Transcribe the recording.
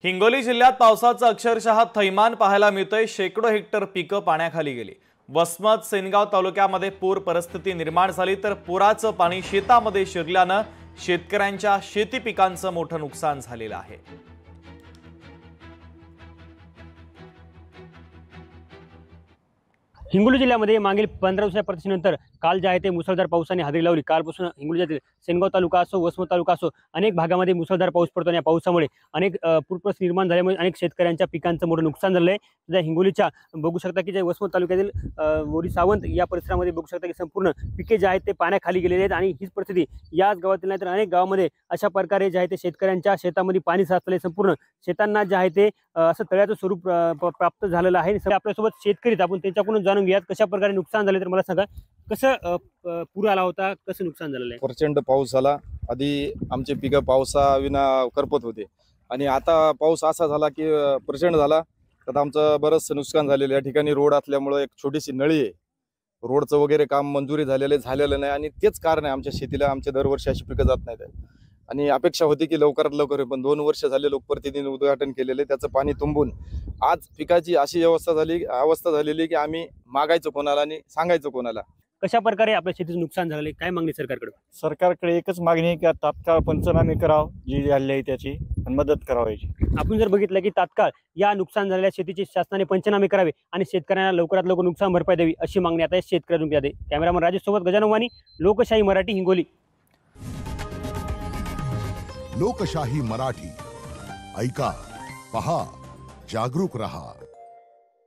हिंगोली जिल्ह्यात पावसाचं अक्षरशः थैमान पाहायला मिळतंय। शेकडो हेक्टर पिकं पाण्याखाली गेली। वसमत सेनगाव तालुक्यामध्ये पूर परिस्थिती निर्माण झाली, तर पुराचं पाणी शेतामध्ये शिरल्यानं शेतकऱ्यांच्या शेती पिकांचं मोठं नुकसान झालेलं आहे। हिंगोली जिल्ह्यामध्ये मागील 15 दिवसाच्या प्रतिष्ठेनंतर काल जे आहे ते मुसळधार पावसाने हजेरी लावली। कालपासून हिंगोली जिल्ह्यातील सेनगाव तालुका असो, वसमत तालुका असो, अनेक भागामध्ये मुसळधार पाऊस पडतो। या पावसामुळे अनेक पूरग्रस्त निर्माण झाल्यामुळे अनेक शेतकऱ्यांच्या पिकांचं मोठं नुकसान झालं आहे। सध्या हिंगोलीच्या बघू शकता की जे वसमत तालुक्यातील बोरी सावंत या परिसरामध्ये बघू शकता की संपूर्ण पिके जे आहेत ते पाण्याखाली गेलेले आहेत आणि हीच परिस्थिती याच गावातील नाही तर अनेक गावामध्ये अशा प्रकारे जे आहे ते शेतकऱ्यांच्या शेतामध्ये पाणी साचले। संपूर्ण शेतांना जे आहे ते असं तळ्याचं स्वरूप प्राप्त झालेलं आहे। आपल्यासोबत शेतकरी आपण त्यांच्याकडून जाणून घेऊयात कशा प्रकारे नुकसान झाले। तर मला सांगा, कसं पूर आला होता, कसं नुकसान झालेलं आहे? प्रचंड पाऊस झाला। आधी आमचे पिकं पावसाविना करपत होते आणि आता पाऊस असा झाला की प्रचंड झाला, तर आमचं बरंच नुकसान झालेलं। या ठिकाणी रोड असल्यामुळे एक छोटीशी नळी आहे, रोडचं वगैरे काम मंजुरी झालेलं नाही आणि तेच कारण आहे आमच्या शेतीला आमच्या दरवर्षी अशी पिकं जात नाहीत। आणि अपेक्षा होती की लवकरात लवकर, पण 2 वर्ष झाले लोकप्रतिनिधी उद्घाटन केलेले, त्याचं पाणी तुंबून आज पिकाची अशी अवस्था झालेली की आम्ही मागायचं कोणाला आणि सांगायचं कोणाला। कशा प्रकारे आपल्या शेतीचं नुकसान झालं, काय मागणी सरकारकडे? सरकारकडे एकच मागणी आहे की तात्काळ पंचनामे करावं, जी झाली आहे त्याची मदत करावायची। आपण जर बघितलं की तात्काळ या नुकसान झालेल्या शेतीचे शासनाने पंचनामे करावे आणि शेतकऱ्यांना लवकरात लवकर नुकसान भरपाई द्यावी, अशी मागणी आता शेतकऱ्यांतून आहे। कॅमेरामन राजेश सोबत गजानन वाणी, लोकशाही मराठी, हिंगोली। लोकशाही मराठी, ऐका, पहा, जागरूक रहा।